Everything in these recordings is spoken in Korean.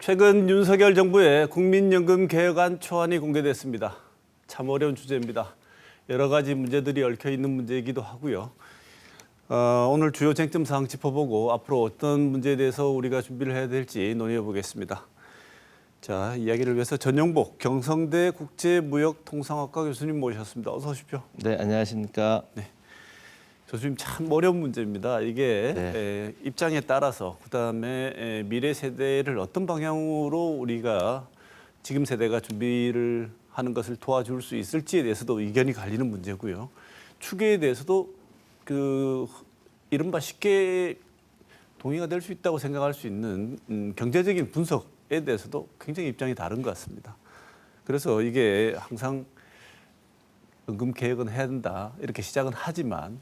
최근 윤석열 정부의 국민연금 개혁안 초안이 공개됐습니다. 참 어려운 주제입니다. 여러 가지 문제들이 얽혀 있는 문제이기도 하고요. 오늘 주요 쟁점 사항 짚어보고 앞으로 어떤 문제에 대해서 우리가 준비를 해야 될지 논의해 보겠습니다. 자, 이야기를 위해서 전용복 경성대 국제무역통상학과 교수님 모셨습니다. 어서 오십시오. 네, 안녕하십니까. 네. 교수님 참 어려운 문제입니다. 이게 입장에 따라서 그다음에 미래 세대를 어떤 방향으로 우리가 지금 세대가 준비를 하는 것을 도와줄 수 있을지에 대해서도 의견이 갈리는 문제고요. 추계에 대해서도 이른바 쉽게 동의가 될 수 있다고 생각할 수 있는 경제적인 분석에 대해서도 굉장히 입장이 다른 것 같습니다. 그래서 이게 항상 연금 개혁은 해야 된다 이렇게 시작은 하지만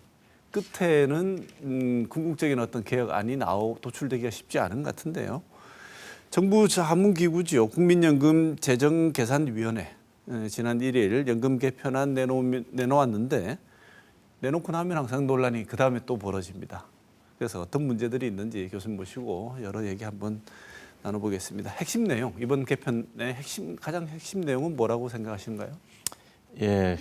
끝에는 궁극적인 어떤 개혁안이 도출되기가 쉽지 않은 것 같은데요. 정부 자문기구지요. 국민연금 재정계산위원회 지난 1일 연금 개편안 내놓았는데 내놓고 나면 항상 논란이 그다음에 또 벌어집니다. 그래서 어떤 문제들이 있는지 교수님 모시고 여러 얘기 한번 나눠보겠습니다. 핵심 내용, 이번 개편의 가장 핵심 내용은 뭐라고 생각하시는가요? 예,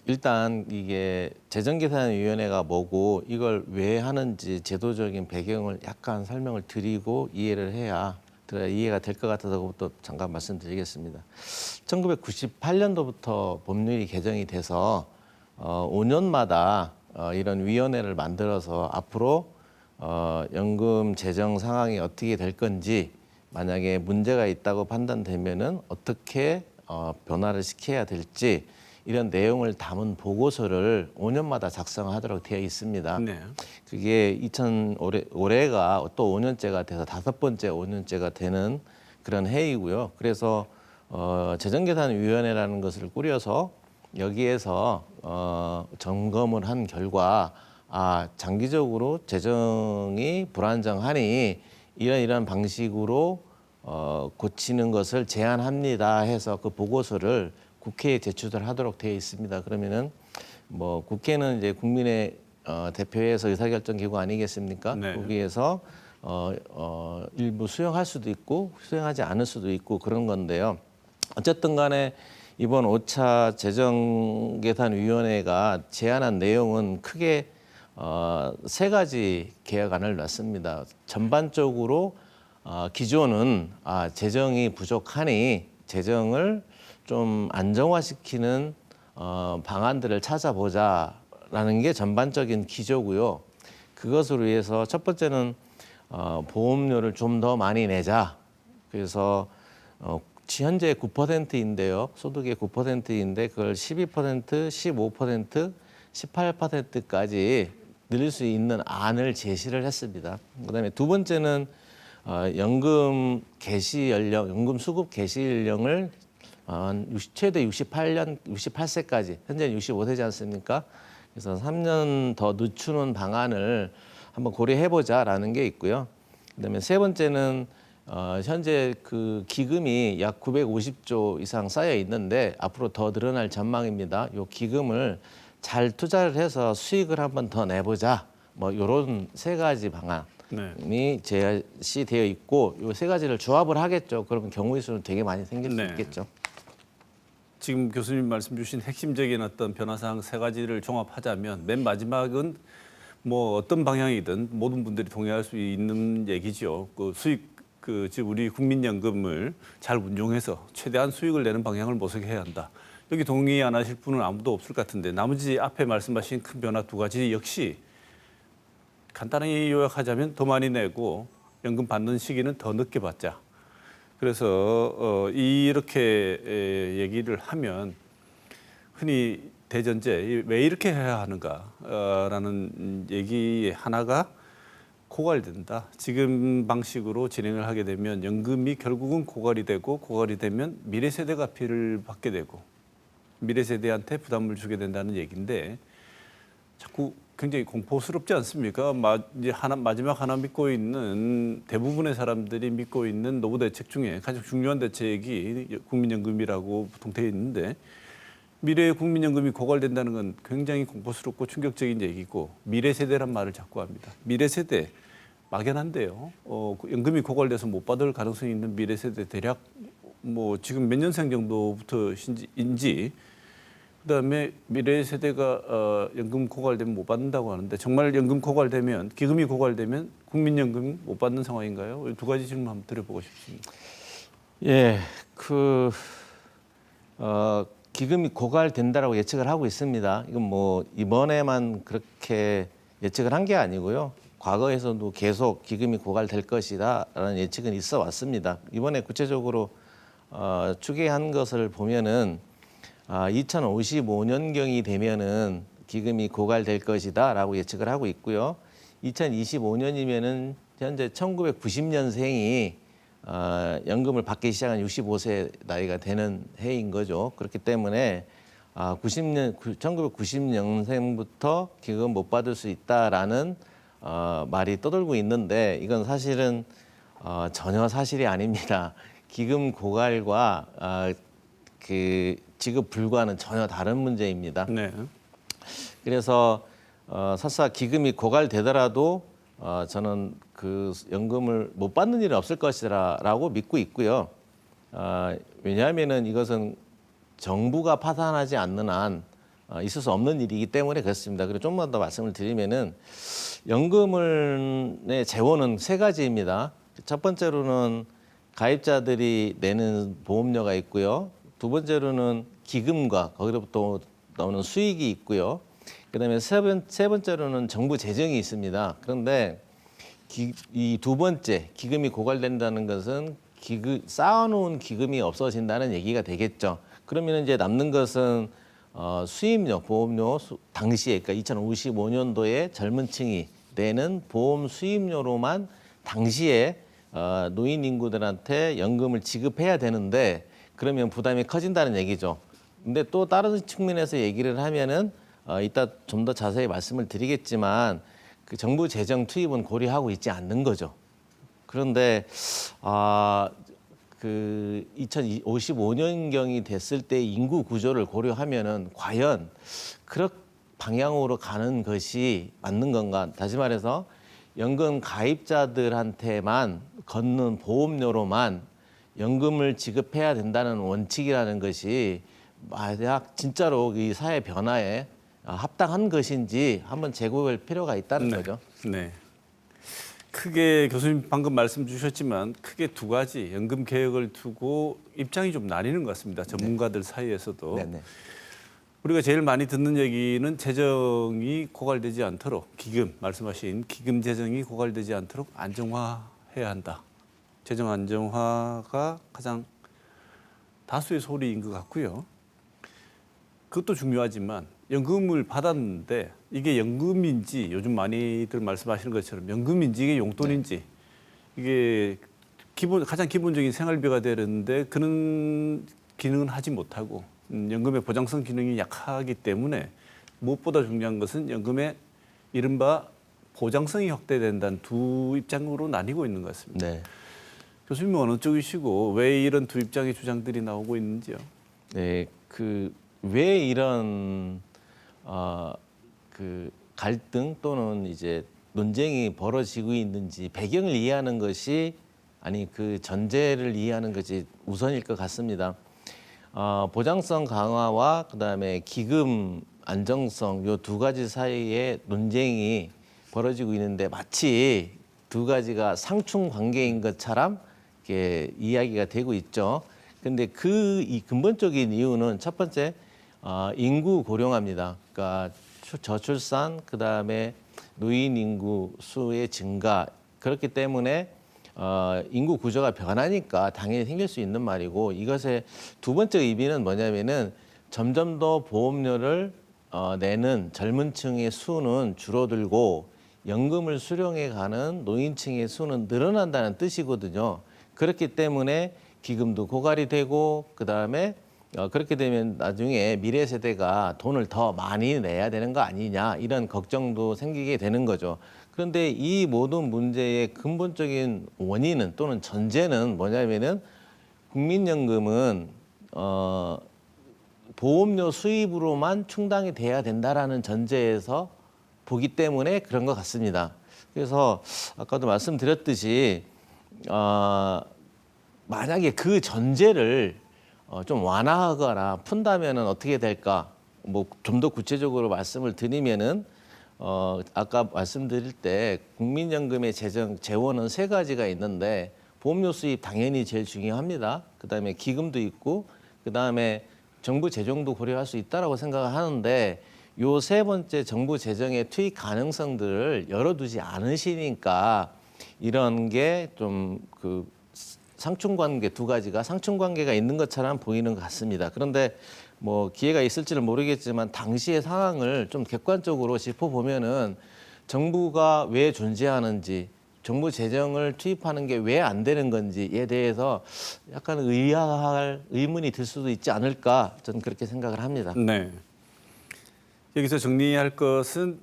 일단 이게 재정계산위원회가 뭐고 이걸 왜 하는지 제도적인 배경을 약간 설명을 드리고 이해를 해야 이해가 될 것 같아서 그것도 잠깐 말씀드리겠습니다. 1998년도부터 법률이 개정이 돼서 5년마다 이런 위원회를 만들어서 앞으로 연금 재정 상황이 어떻게 될 건지 만약에 문제가 있다고 판단되면은 어떻게 변화를 시켜야 될지 이런 내용을 담은 보고서를 5년마다 작성하도록 되어 있습니다. 네. 그게 올해가 또 5년째가 돼서 5번째 5년째가 되는 그런 해이고요. 그래서 재정계산위원회라는 것을 꾸려서 여기에서 점검을 한 결과 장기적으로 재정이 불안정하니 이런 방식으로 고치는 것을 제안합니다 해서 그 보고서를 국회에 제출을 하도록 되어 있습니다. 그러면은 뭐 국회는 이제 국민의 대표에서 의사결정 기구 아니겠습니까? 네. 거기에서 일부 수용할 수도 있고 수용하지 않을 수도 있고 그런 건데요. 어쨌든 간에 이번 5차 재정계산위원회가 제안한 내용은 크게 3가지 개혁안을 놨습니다. 전반적으로 기존은 재정이 부족하니 재정을 좀 안정화시키는 방안들을 찾아보자라는 게 전반적인 기조고요. 그것을 위해서 첫 번째는 보험료를 좀 더 많이 내자. 그래서 현재 9%인데요. 소득의 9%인데 그걸 12%, 15%, 18%까지 늘릴 수 있는 안을 제시를 했습니다. 그다음에 두 번째는 연금 개시 연령, 연금 수급 개시 연령을 최대 68세까지, 현재는 65세지 않습니까? 그래서 3년 더 늦추는 방안을 한번 고려해보자라는 게 있고요. 그다음에 세 번째는 현재 그 기금이 약 950조 이상 쌓여 있는데 앞으로 더 늘어날 전망입니다. 이 기금을 잘 투자를 해서 수익을 한번 더 내보자. 뭐 이런 3가지 방안이 제시되어 있고 이 3가지를 조합을 하겠죠. 그러면 경우의 수는 되게 많이 생길 수 있겠죠. 지금 교수님 말씀 주신 핵심적인 어떤 변화사항 3가지를 종합하자면 맨 마지막은 뭐 어떤 방향이든 모든 분들이 동의할 수 있는 얘기죠. 즉 우리 국민연금을 잘 운용해서 최대한 수익을 내는 방향을 모색해야 한다. 여기 동의 안 하실 분은 아무도 없을 것 같은데 나머지 앞에 말씀하신 큰 변화 2가지 역시 간단히 요약하자면 더 많이 내고 연금 받는 시기는 더 늦게 받자. 그래서 이렇게 얘기를 하면 흔히 대전제 왜 이렇게 해야 하는가라는 얘기 하나가 고갈된다. 지금 방식으로 진행을 하게 되면 연금이 결국은 고갈이 되고 고갈이 되면 미래 세대가 피해를 받게 되고 미래 세대한테 부담을 주게 된다는 얘기인데 자꾸 굉장히 공포스럽지 않습니까? 마지막 하나 믿고 있는 대부분의 사람들이 믿고 있는 노후 대책 중에 가장 중요한 대책이 국민연금이라고 보통 되어 있는데 미래의 국민연금이 고갈된다는 건 굉장히 공포스럽고 충격적인 얘기고 미래 세대란 말을 자꾸 합니다. 미래 세대 막연한데요. 그 연금이 고갈돼서 못 받을 가능성이 있는 미래 세대 대략 뭐 지금 몇 년생 정도부터인지 그다음에 미래 세대가 연금 고갈되면 못 받는다고 하는데 정말 연금 고갈되면 기금이 고갈되면 국민연금 못 받는 상황인가요? 이 두 가지 질문 한번 드려보고 싶습니다. 예, 기금이 고갈된다라고 예측을 하고 있습니다. 이건 뭐 이번에만 그렇게 예측을 한 게 아니고요. 과거에서도 계속 기금이 고갈될 것이다라는 예측은 있어 왔습니다. 이번에 구체적으로 추계한 것을 보면은 2055년경이 되면은 기금이 고갈될 것이다라고 예측을 하고 있고요. 2025년이면은 현재 1990년생이 연금을 받기 시작한 65세 나이가 되는 해인 거죠. 그렇기 때문에 1990년생부터 기금 못 받을 수 있다라는 말이 떠돌고 있는데 이건 사실은 전혀 사실이 아닙니다. 기금 고갈과 그 지급 불과는 전혀 다른 문제입니다. 네. 그래서 설사 기금이 고갈되더라도 저는 그 연금을 못 받는 일은 없을 것이라고 믿고 있고요. 왜냐하면은 이것은 정부가 파산하지 않는 한 있을 수 없는 일이기 때문에 그렇습니다. 그리고 좀만 더 말씀을 드리면은 연금의 재원은 세 가지입니다. 첫 번째로는 가입자들이 내는 보험료가 있고요. 두 번째로는 기금과 거기로부터 나오는 수익이 있고요. 그다음에 세 번째로는 정부 재정이 있습니다. 그런데 이 두 번째 기금이 고갈된다는 것은 쌓아놓은 기금이 없어진다는 얘기가 되겠죠. 그러면 이제 남는 것은 수입료, 보험료 당시에 그러니까 2055년도에 젊은 층이 내는 보험 수입료로만 당시에 노인 인구들한테 연금을 지급해야 되는데 그러면 부담이 커진다는 얘기죠. 근데 또 다른 측면에서 얘기를 하면은 이따 좀 더 자세히 말씀을 드리겠지만 그 정부 재정 투입은 고려하고 있지 않는 거죠. 그런데 그 2055년경이 됐을 때 인구 구조를 고려하면은 과연 그런 방향으로 가는 것이 맞는 건가? 다시 말해서 연금 가입자들한테만 걷는 보험료로만 연금을 지급해야 된다는 원칙이라는 것이 만약 진짜로 이 사회 변화에 합당한 것인지 한번 재고할 필요가 있다는 거죠. 네. 크게 교수님 방금 말씀 주셨지만 크게 두 가지 연금 개혁을 두고 입장이 좀 나뉘는 것 같습니다. 전문가들 사이에서도. 네네. 우리가 제일 많이 듣는 얘기는 재정이 고갈되지 않도록 말씀하신 기금 재정이 고갈되지 않도록 안정화해야 한다. 재정 안정화가 가장 다수의 소리인 것 같고요. 그것도 중요하지만 연금을 받았는데 이게 연금인지 요즘 많이들 말씀하시는 것처럼 연금인지 이게 용돈인지 이게 가장 기본적인 생활비가 되는데 그런 기능은 하지 못하고 연금의 보장성 기능이 약하기 때문에 무엇보다 중요한 것은 연금의 이른바 보장성이 확대된다는 두 입장으로 나뉘고 있는 것 같습니다. 네. 교수님은 어느 쪽이시고 왜 이런 두 입장의 주장들이 나오고 있는지요? 네, 왜 이런 그 갈등 또는 이제 논쟁이 벌어지고 있는지 배경을 이해하는 것이 그 전제를 이해하는 것이 우선일 것 같습니다. 보장성 강화와 그다음에 기금 안정성 요 두 가지 사이에 논쟁이 벌어지고 있는데 마치 두 가지가 상충 관계인 것처럼 이렇게 이야기가 되고 있죠. 그런데 이 근본적인 이유는 첫 번째 인구 고령화입니다. 그러니까 저출산 그다음에 노인 인구 수의 증가 그렇기 때문에 인구 구조가 변하니까 당연히 생길 수 있는 말이고 이것의 두 번째 의미는 뭐냐면은 점점 더 보험료를 내는 젊은 층의 수는 줄어들고 연금을 수령해 가는 노인층의 수는 늘어난다는 뜻이거든요. 그렇기 때문에 기금도 고갈이 되고 그다음에 그렇게 되면 나중에 미래 세대가 돈을 더 많이 내야 되는 거 아니냐 이런 걱정도 생기게 되는 거죠. 그런데 이 모든 문제의 근본적인 원인은 또는 전제는 뭐냐면은 국민연금은 보험료 수입으로만 충당이 돼야 된다라는 전제에서 보기 때문에 그런 것 같습니다. 그래서 아까도 말씀드렸듯이 만약에 그 전제를 좀 완화하거나 푼다면은 어떻게 될까? 뭐 좀 더 구체적으로 말씀을 드리면은 아까 말씀드릴 때 국민연금의 재원은 세 가지가 있는데 보험료 수입 당연히 제일 중요합니다. 그다음에 기금도 있고 그다음에 정부 재정도 고려할 수 있다라고 생각을 하는데 요 세 번째 정부 재정의 투입 가능성들을 열어두지 않으시니까 이런 게 좀 그 상충관계 두 가지가 상충관계가 있는 것처럼 보이는 것 같습니다. 그런데 뭐 기회가 있을지는 모르겠지만 당시의 상황을 좀 객관적으로 짚어보면은 정부가 왜 존재하는지 정부 재정을 투입하는 게 왜 안 되는 건지에 대해서 약간 의아할 의문이 들 수도 있지 않을까 저는 그렇게 생각을 합니다. 네. 여기서 정리할 것은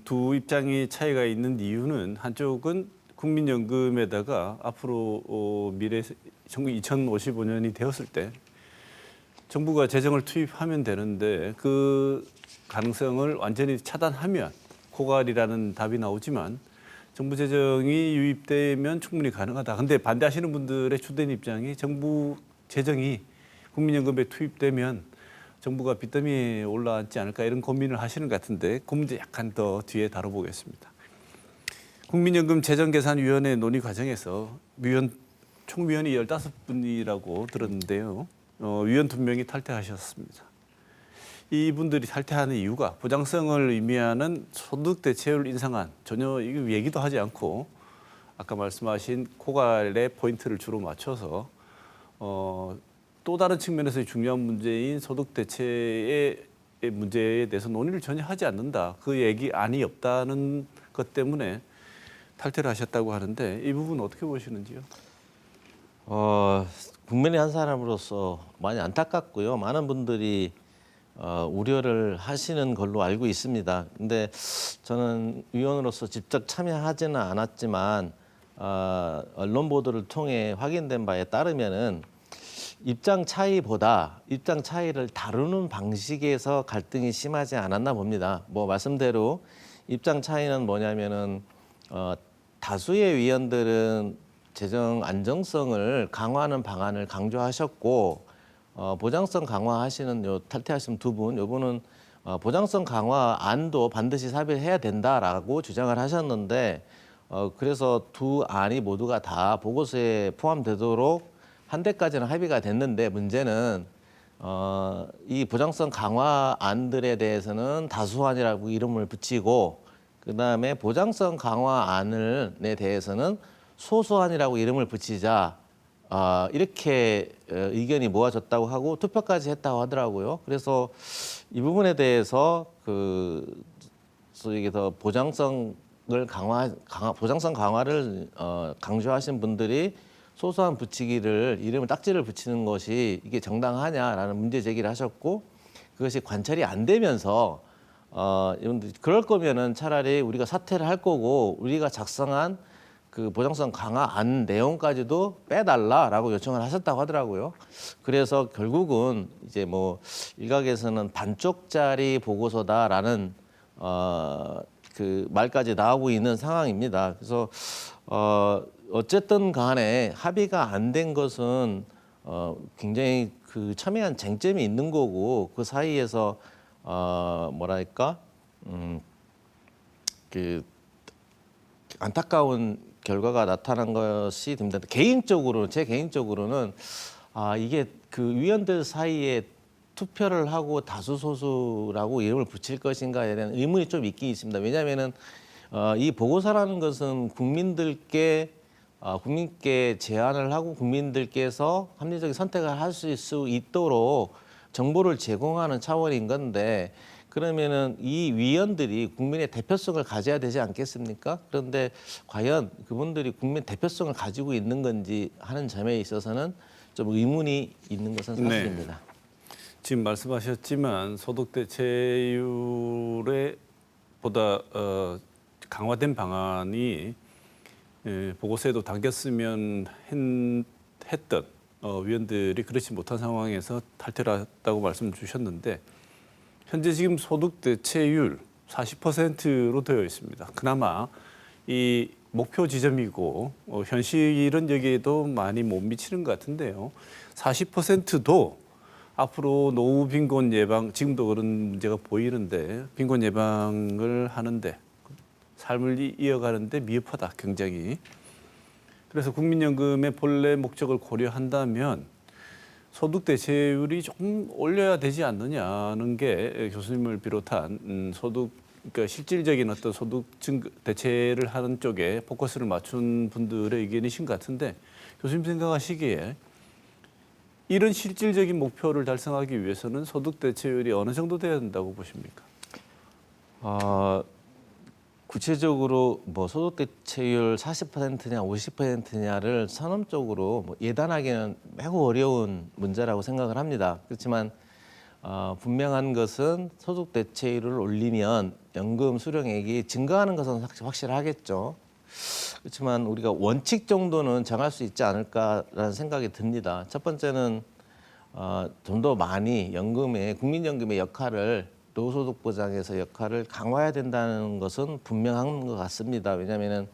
두 입장이 차이가 있는 이유는 한쪽은 국민연금에다가 앞으로 미래 2055년이 되었을 때 정부가 재정을 투입하면 되는데 그 가능성을 완전히 차단하면 고갈이라는 답이 나오지만 정부 재정이 유입되면 충분히 가능하다. 근데 반대하시는 분들의 주된 입장이 정부 재정이 국민연금에 투입되면 정부가 빚더미에 올라앉지 않을까 이런 고민을 하시는 것 같은데 그 문제 약간 더 뒤에 다뤄보겠습니다. 국민연금 재정계산위원회 논의 과정에서 총위원이 15분이라고 들었는데요. 위원 2명이 탈퇴하셨습니다. 이분들이 탈퇴하는 이유가 보장성을 의미하는 소득 대체율 인상안 전혀 이거 얘기도 하지 않고 아까 말씀하신 고갈의 포인트를 주로 맞춰서 또 다른 측면에서의 중요한 문제인 소득 대체의 문제에 대해서 논의를 전혀 하지 않는다. 그 얘기안이 없다는 것 때문에 탈퇴를 하셨다고 하는데 이 부분 어떻게 보시는지요? 국민의 한 사람으로서 많이 안타깝고요. 많은 분들이 우려를 하시는 걸로 알고 있습니다. 근데 저는 위원으로서 직접 참여하지는 않았지만 언론 보도를 통해 확인된 바에 따르면은 입장 차이를 다루는 방식에서 갈등이 심하지 않았나 봅니다. 뭐 말씀대로 입장 차이는 뭐냐면은 다수의 위원들은 재정 안정성을 강화하는 방안을 강조하셨고 보장성 강화하시는 탈퇴하신 두 분, 요분은 보장성 강화 안도 반드시 삽입해야 된다라고 주장을 하셨는데 그래서 두 안이 모두가 다 보고서에 포함되도록 한 대까지는 합의가 됐는데 문제는 이 보장성 강화 안들에 대해서는 다수안이라고 이름을 붙이고 그다음에 보장성 강화 안에 대해서는 소수안이라고 이름을 붙이자 이렇게 의견이 모아졌다고 하고 투표까지 했다고 하더라고요. 그래서 이 부분에 대해서 소위 더 보장성 강화를 강조하신 분들이 소수안 붙이기를 이름을 딱지를 붙이는 것이 이게 정당하냐라는 문제 제기를 하셨고 그것이 관철이 안 되면서 그럴 거면은 차라리 우리가 사퇴를 할 거고 우리가 작성한 그 보장성 강화 안 내용까지도 빼달라라고 요청을 하셨다고 하더라고요. 그래서 결국은 이제 뭐 일각에서는 반쪽짜리 보고서다라는 그 말까지 나오고 있는 상황입니다. 그래서 어쨌든 간에 합의가 안 된 것은 굉장히 그 첨예한 쟁점이 있는 거고 그 사이에서 뭐랄까 그 안타까운 결과가 나타난 것이 됩니다. 제 개인적으로는 이게 그 위원들 사이에 투표를 하고 다수 소수라고 이름을 붙일 것인가에 대한 의문이 좀 있긴 있습니다. 왜냐하면은 이 보고서라는 것은 국민께 제안을 하고 국민들께서 합리적인 선택을 할 수 있도록 정보를 제공하는 차원인 건데 그러면은 이 위원들이 국민의 대표성을 가져야 되지 않겠습니까? 그런데 과연 그분들이 국민 대표성을 가지고 있는 건지 하는 점에 있어서는 좀 의문이 있는 것은 사실입니다. 네. 지금 말씀하셨지만 소득 대체율에 보다 강화된 방안이 보고서에도 담겼으면 했던 위원들이 그렇지 못한 상황에서 탈퇴를 했다고 말씀 주셨는데 현재 지금 소득 대체율 40%로 되어 있습니다. 그나마 이 목표 지점이고 현실은 여기에도 많이 못 미치는 것 같은데요. 40%도 앞으로 노후 빈곤 예방, 지금도 그런 문제가 보이는데 빈곤 예방을 하는데 삶을 이어가는데 미흡하다, 굉장히. 그래서 국민연금의 본래 목적을 고려한다면 소득 대체율이 조금 올려야 되지 않느냐는 게 교수님을 비롯한 소득, 그러니까 실질적인 어떤 소득 대체를 하는 쪽에 포커스를 맞춘 분들의 의견이신 것 같은데, 교수님 생각하시기에 이런 실질적인 목표를 달성하기 위해서는 소득 대체율이 어느 정도 돼야 된다고 보십니까? 구체적으로 뭐 소득 대체율 40%냐 50%냐를 선언적으로 뭐 예단하기는 매우 어려운 문제라고 생각을 합니다. 그렇지만 분명한 것은 소득 대체율을 올리면 연금 수령액이 증가하는 것은 확실하겠죠. 그렇지만 우리가 원칙 정도는 정할 수 있지 않을까라는 생각이 듭니다. 첫 번째는 좀 더 많이 국민연금의 역할을 노후소득 보장에서 역할을 강화해야 된다는 것은 분명한 것 같습니다. 왜냐하면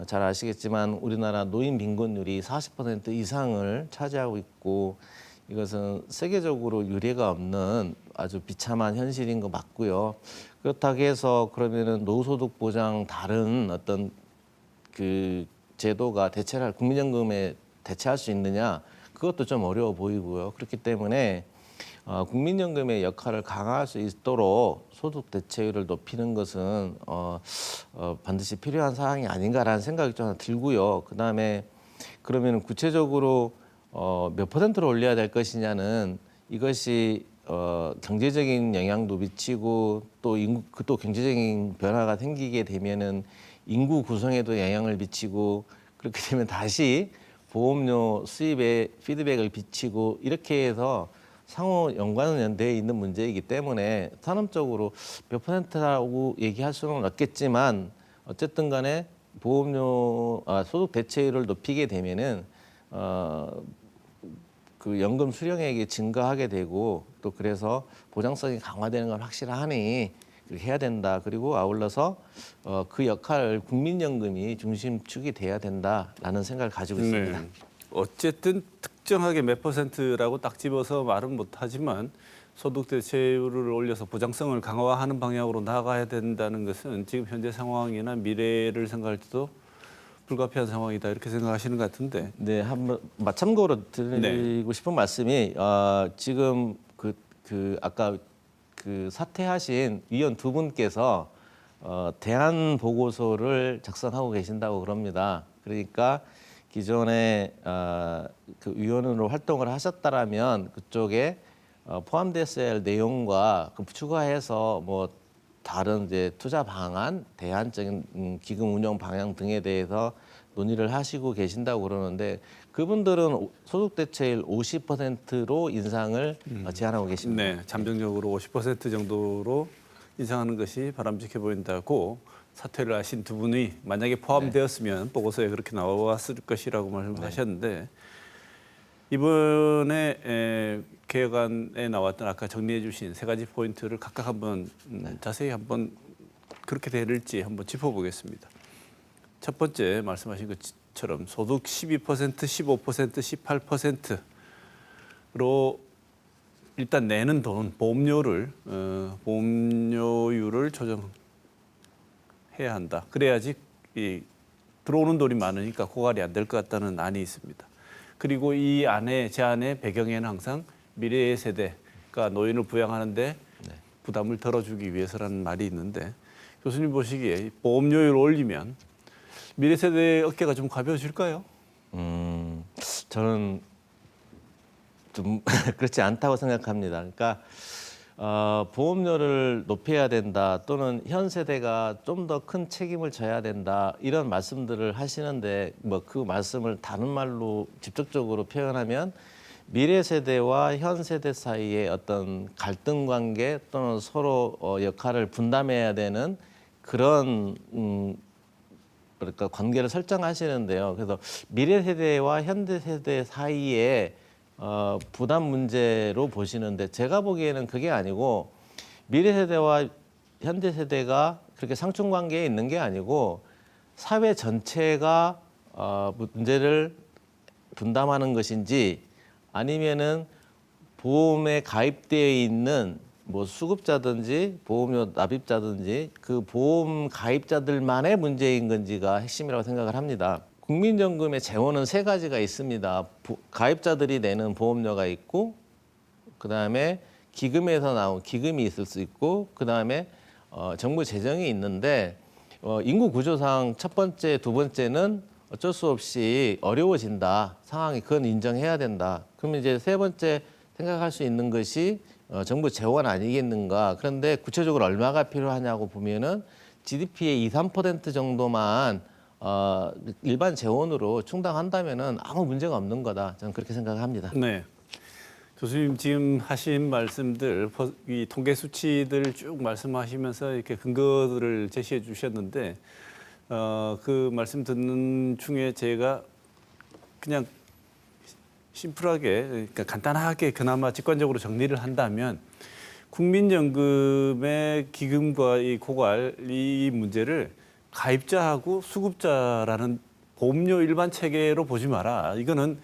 잘 아시겠지만 우리나라 노인 빈곤율이 40% 이상을 차지하고 있고 이것은 세계적으로 유례가 없는 아주 비참한 현실인 거 맞고요. 그렇다고 해서 그러면은 노후소득 보장 다른 어떤 그 제도가 국민연금에 대체할 수 있느냐, 그것도 좀 어려워 보이고요. 그렇기 때문에 국민연금의 역할을 강화할 수 있도록 소득 대체율을 높이는 것은 반드시 필요한 사항이 아닌가라는 생각이 좀 들고요. 그다음에 그러면 구체적으로 몇 퍼센트로 올려야 될 것이냐는 이것이 경제적인 영향도 미치고 또 경제적인 변화가 생기게 되면은 인구 구성에도 영향을 미치고, 그렇게 되면 다시 보험료 수입에 피드백을 비치고, 이렇게 해서 상호 연관은 연대해 있는 문제이기 때문에 산업적으로 몇 퍼센트라고 얘기할 수는 없겠지만 어쨌든 간에 소득 대체율을 높이게 되면은 그 연금 수령액이 증가하게 되고, 또 그래서 보장성이 강화되는 건 확실하니 해야 된다. 그리고 아울러서 그 역할을 국민연금이 중심축이 돼야 된다라는 생각을 가지고 있습니다. 네. 어쨌든 특정하게 몇 퍼센트라고 딱 집어서 말은 못하지만 소득 대체율을 올려서 보장성을 강화하는 방향으로 나아가야 된다는 것은 지금 현재 상황이나 미래를 생각할 때도 불가피한 상황이다, 이렇게 생각하시는 것 같은데. 네, 한번 참고로 드리고 싶은 말씀이 지금 아까 사퇴하신 위원 두 분께서 대안 보고서를 작성하고 계신다고 그럽니다. 그러니까 기존에 그 위원으로 활동을 하셨다라면 그쪽에 포함됐어야 할 내용과 추가해서 뭐 다른 이제 투자 방안, 대안적인 기금 운영 방향 등에 대해서 논의를 하시고 계신다고 그러는데, 그분들은 소득 대체율 50%로 인상을 제안하고 계십니다. 네, 잠정적으로 50% 정도로 인상하는 것이 바람직해 보인다고 사퇴를 하신 두 분이 만약에 포함되었으면 보고서에 그렇게 나왔을 것이라고 말씀하셨는데, 이번에 개혁안에 나왔던 아까 정리해 주신 세 가지 포인트를 각각 한번 자세히 한번 그렇게 될지 한번 짚어보겠습니다. 첫 번째 말씀하신 것처럼 소득 12%, 15%, 18%로 일단 내는 돈, 보험료율을 조정해야 한다. 그래야지 들어오는 돈이 많으니까 고갈이 안 될 것 같다는 안이 있습니다. 그리고 제 안에 배경에는 항상 미래의 세대가 노인을 부양하는데 부담을 덜어주기 위해서라는 말이 있는데, 교수님 보시기에 보험료율을 올리면 미래 세대의 어깨가 좀 가벼워질까요? 저는 좀 그렇지 않다고 생각합니다. 그러니까 보험료를 높여야 된다, 또는 현 세대가 좀 더 큰 책임을 져야 된다, 이런 말씀들을 하시는데 뭐 그 말씀을 다른 말로 직접적으로 표현하면 미래 세대와 현 세대 사이의 어떤 갈등 관계 또는 서로 역할을 분담해야 되는 그런 그러니까 관계를 설정하시는데요. 그래서 미래 세대와 현대 세대 사이에 부담 문제로 보시는데, 제가 보기에는 그게 아니고 미래 세대와 현대 세대가 그렇게 상충 관계에 있는 게 아니고 사회 전체가 문제를 분담하는 것인지 아니면은 보험에 가입되어 있는 뭐 수급자든지 보험료 납입자든지 그 보험 가입자들만의 문제인 건지가 핵심이라고 생각을 합니다. 국민연금의 재원은 세 가지가 있습니다. 가입자들이 내는 보험료가 있고, 그 다음에 기금에서 나온 기금이 있을 수 있고, 그 다음에 정부 재정이 있는데 인구 구조상 첫 번째, 두 번째는 어쩔 수 없이 어려워진다. 상황이 그건 인정해야 된다. 그러면 이제 세 번째 생각할 수 있는 것이 정부 재원 아니겠는가. 그런데 구체적으로 얼마가 필요하냐고 보면은 GDP의 2, 3% 정도만 일반 재원으로 충당한다면은 아무 문제가 없는 거다. 저는 그렇게 생각합니다. 네. 교수님 지금 하신 말씀들, 이 통계 수치들 쭉 말씀하시면서 이렇게 근거들을 제시해 주셨는데 그 말씀 듣는 중에 제가 그냥 심플하게, 그러니까 간단하게 그나마 직관적으로 정리를 한다면 국민연금의 기금과 이 고갈 이 문제를 가입자하고 수급자라는 보험료 일반 체계로 보지 마라. 이거는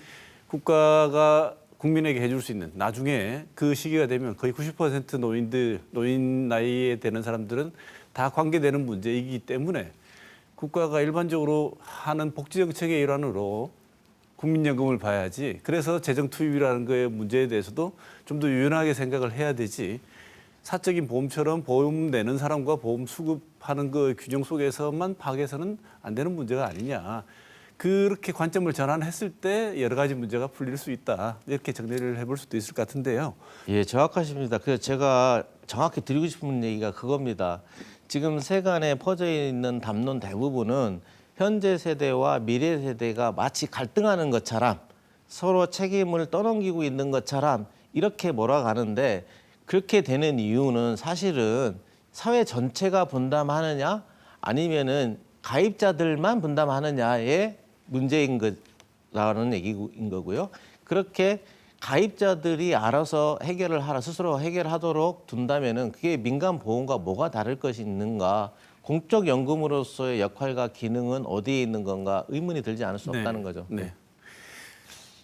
국가가 국민에게 해줄 수 있는, 나중에 그 시기가 되면 거의 90% 노인 나이에 되는 사람들은 다 관계되는 문제이기 때문에 국가가 일반적으로 하는 복지 정책의 일환으로 국민연금을 봐야지. 그래서 재정 투입이라는 거의 문제에 대해서도 좀 더 유연하게 생각을 해야 되지. 사적인 보험처럼 보험 내는 사람과 보험 수급하는 그 규정 속에서만 파악해서는 안 되는 문제가 아니냐. 그렇게 관점을 전환했을 때 여러 가지 문제가 풀릴 수 있다. 이렇게 정리를 해볼 수도 있을 것 같은데요. 예, 정확하십니다. 그래서 제가 정확히 드리고 싶은 얘기가 그겁니다. 지금 세간에 퍼져 있는 담론 대부분은 현재 세대와 미래 세대가 마치 갈등하는 것처럼 서로 책임을 떠넘기고 있는 것처럼 이렇게 몰아가는데, 그렇게 되는 이유는 사실은 사회 전체가 분담하느냐 아니면은 가입자들만 분담하느냐의 문제인 거라는 얘기인 거고요. 그렇게 가입자들이 알아서 해결을 하라, 스스로 해결하도록 둔다면은 그게 민간 보험과 뭐가 다를 것이 있는가? 공적 연금으로서의 역할과 기능은 어디에 있는 건가 의문이 들지 않을 수 없다는 거죠. 네.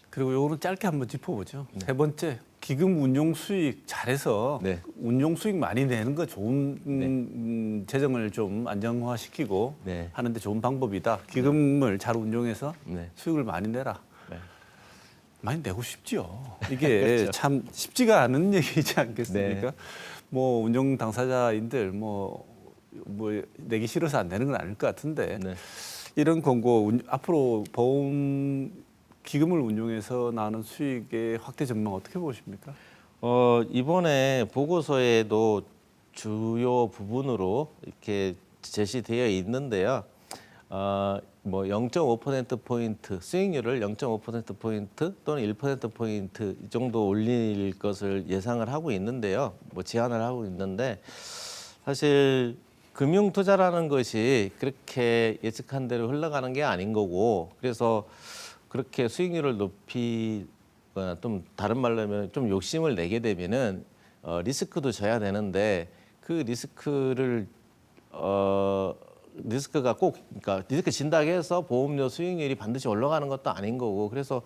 그리고 요거는 짧게 한번 짚어보죠. 세 번째, 기금 운용 수익 잘해서 네. 운용 수익 많이 내는 거 좋은 재정을 좀 안정화시키고 네. 하는데 좋은 방법이다. 기금을 잘 운용해서 네. 수익을 많이 내라. 네. 많이 내고 싶지요. 이게 그렇죠. 참 쉽지가 않은 얘기지 않겠습니까? 네. 뭐 운용 당사자인들 뭐 내기 싫어서 안 내는 건 아닐 것 같은데 네. 이런 권고 앞으로 보험 기금을 운용해서 나는 수익의 확대 전망 어떻게 보십니까? 이번에 보고서에도 주요 부분으로 이렇게 제시되어 있는데요. 뭐 0.5%포인트 수익률을 0.5%포인트 또는 1%포인트 이 정도 올릴 것을 예상을 하고 있는데요. 뭐 제안을 하고 있는데, 사실 금융 투자라는 것이 그렇게 예측한 대로 흘러가는 게 아닌 거고, 그래서 그렇게 수익률을 높이거나 좀 다른 말로 하면 좀 욕심을 내게 되면은 리스크도 져야 되는데, 그 리스크가 꼭, 그러니까 리스크 진다고 해서 보험료 수익률이 반드시 올라가는 것도 아닌 거고, 그래서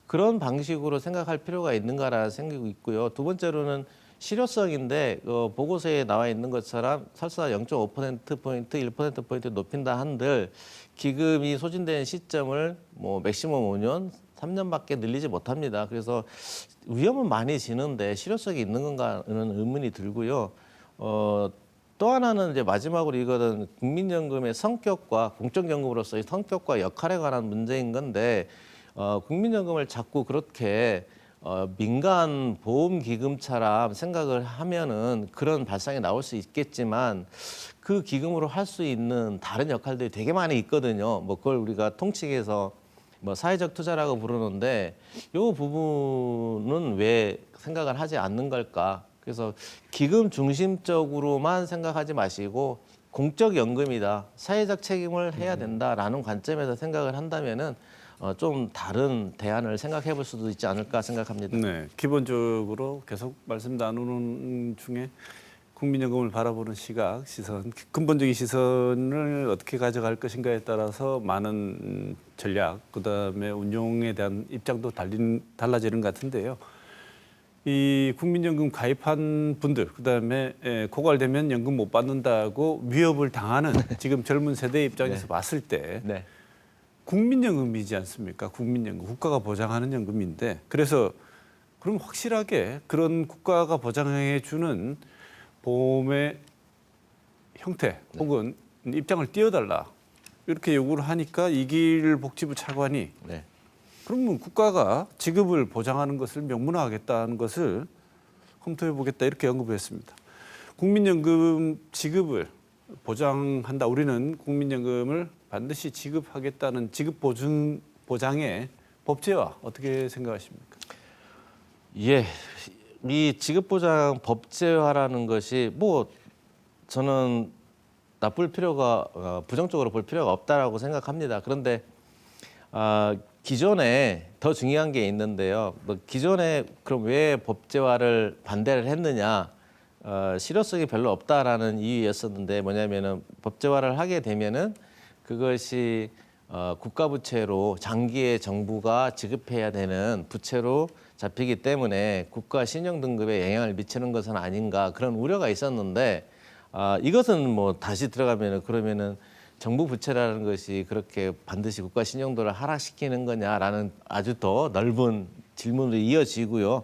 그런 방식으로 생각할 필요가 있는가라는 생각이 있고요. 두 번째로는 실효성인데 보고서에 나와 있는 것처럼 설사 0.5%포인트, 1%포인트 높인다 한들 기금이 소진되는 시점을 뭐 맥시멈 5년, 3년밖에 늘리지 못합니다. 그래서 위험은 많이 지는데 실효성이 있는 건가는 의문이 들고요. 또 하나는 이제 마지막으로 이거는 국민연금의 성격과 공적연금으로서의 성격과 역할에 관한 문제인 건데, 국민연금을 자꾸 그렇게 민간 보험기금처럼 생각을 하면은 그런 발상이 나올 수 있겠지만, 그 기금으로 할 수 있는 다른 역할들이 되게 많이 있거든요. 뭐 그걸 우리가 통칭해서 뭐 사회적 투자라고 부르는데, 이 부분은 왜 생각을 하지 않는 걸까? 그래서 기금 중심적으로만 생각하지 마시고 공적 연금이다, 사회적 책임을 해야 된다라는 관점에서 생각을 한다면은 좀 다른 대안을 생각해 볼 수도 있지 않을까 생각합니다. 네, 기본적으로 계속 말씀 나누는 중에 국민연금을 바라보는 시선, 근본적인 시선을 어떻게 가져갈 것인가에 따라서 많은 전략, 그다음에 운용에 대한 입장도 달라지는 것 같은데요. 이 국민연금 가입한 분들, 그다음에 고갈되면 연금 못 받는다고 위협을 당하는 지금 젊은 세대 입장에서 네. 봤을 때 네. 국민연금이지 않습니까? 국민연금, 국가가 보장하는 연금인데 그래서 그럼 확실하게 그런 국가가 보장해 주는 보험의 형태 혹은 입장을 띄워달라 이렇게 요구를 하니까 이길 복지부 차관이 네. 그러면 국가가 지급을 보장하는 것을 명문화하겠다는 것을 검토해 보겠다 이렇게 언급했습니다. 국민연금 지급을 보장한다. 우리는 국민연금을 반드시 지급하겠다는 지급 보장의 법제화 어떻게 생각하십니까? 예, 이 지급보장 법제화라는 것이 뭐 저는 나쁠 필요가 부정적으로 볼 필요가 없다라고 생각합니다. 그런데 기존에 더 중요한 게 있는데요. 뭐 기존에 그럼 왜 법제화를 반대를 했느냐? 실효성이 별로 없다라는 이유였었는데 뭐냐면은 법제화를 하게 되면은 그것이 국가 부채로 장기에 정부가 지급해야 되는 부채로 잡히기 때문에 국가 신용 등급에 영향을 미치는 것은 아닌가 그런 우려가 있었는데 이것은 뭐 다시 들어가면은 그러면은 정부 부채라는 것이 그렇게 반드시 국가 신용도를 하락시키는 거냐라는 아주 더 넓은 질문으로 이어지고요.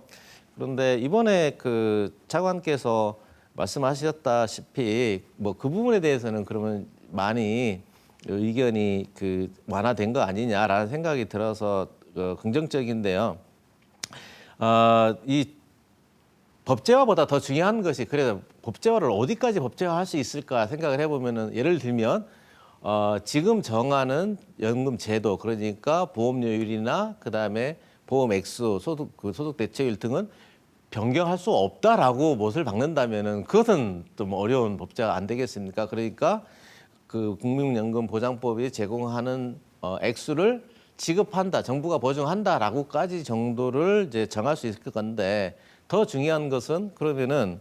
그런데 이번에 그 차관께서 말씀하셨다시피 뭐 그 부분에 대해서는 그러면 많이 의견이 그 완화된 거 아니냐라는 생각이 들어서 긍정적인데요. 이 법제화보다 더 중요한 것이 그래서 법제화를 어디까지 법제화할 수 있을까 생각을 해보면은 예를 들면 지금 정하는 연금 제도 그러니까 보험료율이나 그다음에 보험 액수, 소득 대체율 등은 변경할 수 없다라고 못을 박는다면은 그것은 좀 어려운 법제가 안 되겠습니까? 그러니까 그 국민연금보장법이 제공하는 액수를 지급한다, 정부가 보증한다라고까지 정도를 이제 정할 수 있을 건데 더 중요한 것은 그러면은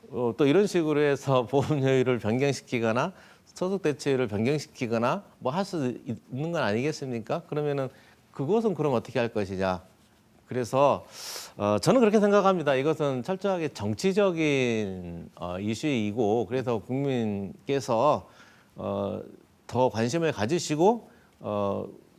또 이런 식으로 해서 보험료율을 변경시키거나 소득 대체율을 변경시키거나 뭐 할 수 있는 건 아니겠습니까? 그러면은 그것은 그럼 어떻게 할 것이냐? 그래서 저는 그렇게 생각합니다. 이것은 철저하게 정치적인 이슈이고 그래서 국민께서 더 관심을 가지시고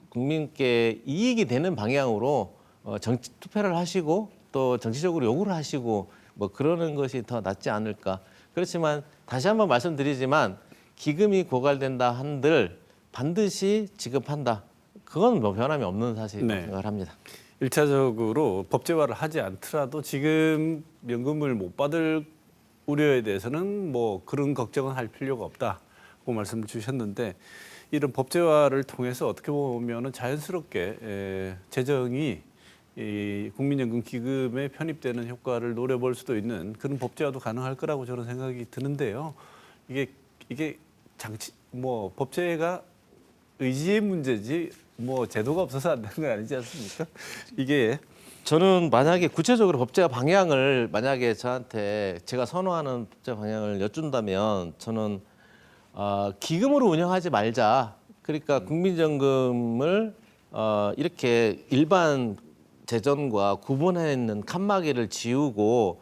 국민께 이익이 되는 방향으로 정치 투표를 하시고 또 정치적으로 요구를 하시고 뭐 그러는 것이 더 낫지 않을까. 그렇지만 다시 한번 말씀드리지만 기금이 고갈된다 한들 반드시 지급한다. 그건 뭐 변함이 없는 사실이라고 네. 생각을 합니다. 일차적으로 법제화를 하지 않더라도 지금 연금을 못 받을 우려에 대해서는 뭐 그런 걱정은 할 필요가 없다고 말씀을 주셨는데 이런 법제화를 통해서 어떻게 보면은 자연스럽게 재정이 이 국민연금 기금에 편입되는 효과를 노려볼 수도 있는 그런 법제화도 가능할 거라고 저는 생각이 드는데요. 이게 뭐 법제가 의지의 문제지 뭐 제도가 없어서 안 되는 건 아니지 않습니까? 이게 저는 만약에 구체적으로 법제화 방향을 만약에 저한테 제가 선호하는 법제화 방향을 여쭌다면 저는 기금으로 운영하지 말자. 그러니까 국민연금을 이렇게 일반 재정과 구분해 있는 칸막이를 지우고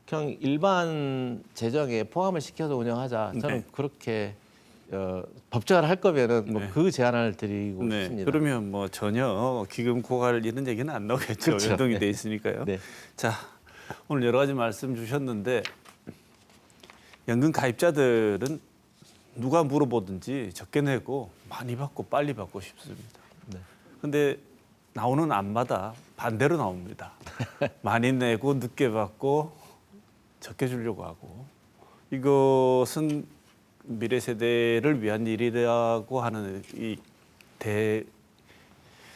그냥 일반 재정에 포함을 시켜서 운영하자. 저는 네. 그렇게 법제화를 할 거면은 뭐 네. 그 제안을 드리고 네, 싶습니다. 그러면 뭐 전혀 기금 고갈 이런 얘기는 안 나오겠죠. 그렇죠. 연동이 네. 돼 있으니까요. 네. 자, 오늘 여러 가지 말씀 주셨는데 연금 가입자들은 누가 물어보든지 적게 내고 많이 받고 빨리 받고 싶습니다. 네. 근데 나오는 안마다 반대로 나옵니다. 많이 내고 늦게 받고 적게 주려고 하고 이것은 미래 세대를 위한 일이라고 하는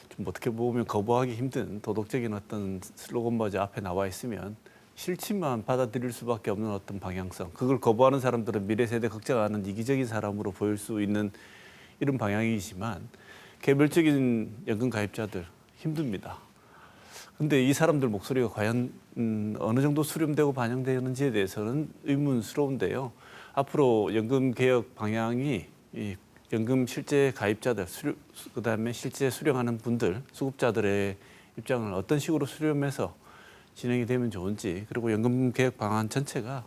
좀 어떻게 보면 거부하기 힘든 도덕적인 어떤 슬로건마저 앞에 나와 있으면 싫지만 받아들일 수밖에 없는 어떤 방향성. 그걸 거부하는 사람들은 미래 세대 걱정하는 이기적인 사람으로 보일 수 있는 이런 방향이지만 개별적인 연금 가입자들 힘듭니다. 근데 이 사람들 목소리가 과연 어느 정도 수렴되고 반영되는지에 대해서는 의문스러운데요. 앞으로 연금 개혁 방향이 이 연금 실제 가입자들, 그다음에 실제 수령하는 분들, 수급자들의 입장을 어떤 식으로 수렴해서 진행이 되면 좋은지, 그리고 연금 개혁 방안 전체가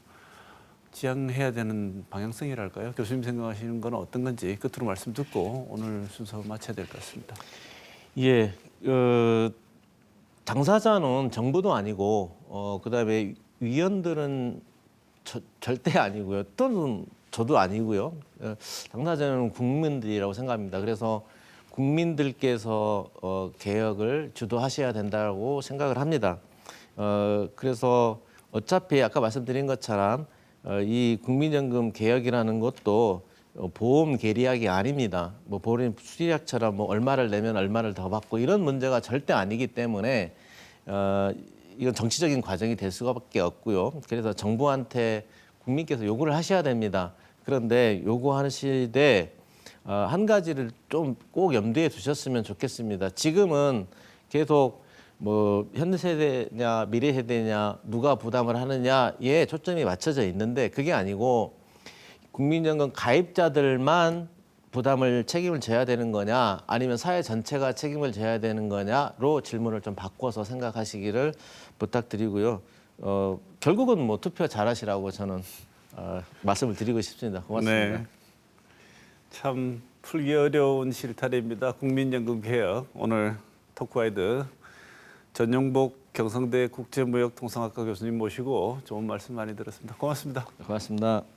지향해야 되는 방향성이랄까요? 교수님 생각하시는 건 어떤 건지 끝으로 말씀 듣고 오늘 순서 마쳐야 될 것 같습니다. 예, 당사자는 정부도 아니고 그다음에 위원들은 절대 아니고요. 또는 저도 아니고요. 당사자는 국민들이라고 생각합니다. 그래서 국민들께서 개혁을 주도하셔야 된다고 생각을 합니다. 그래서 어차피 아까 말씀드린 것처럼 이 국민연금 개혁이라는 것도 보험 계리약이 아닙니다. 뭐 보험 수리약처럼 뭐 얼마를 내면 얼마를 더 받고 이런 문제가 절대 아니기 때문에 이건 정치적인 과정이 될 수밖에 없고요. 그래서 정부한테 국민께서 요구를 하셔야 됩니다. 그런데 요구하시되 한 가지를 좀 꼭 염두에 두셨으면 좋겠습니다. 지금은 계속 뭐 현대 세대냐 미래 세대냐 누가 부담을 하느냐에 초점이 맞춰져 있는데 그게 아니고 국민연금 가입자들만 책임을 져야 되는 거냐 아니면 사회 전체가 책임을 져야 되는 거냐로 질문을 좀 바꿔서 생각하시기를 부탁드리고요. 결국은 뭐 투표 잘하시라고 저는 말씀을 드리고 싶습니다. 고맙습니다. 네. 참 풀기 어려운 실타래입니다. 국민연금 개혁. 오늘 토크와이드 전용복 경성대 국제무역통상학과 교수님 모시고 좋은 말씀 많이 들었습니다. 고맙습니다. 고맙습니다.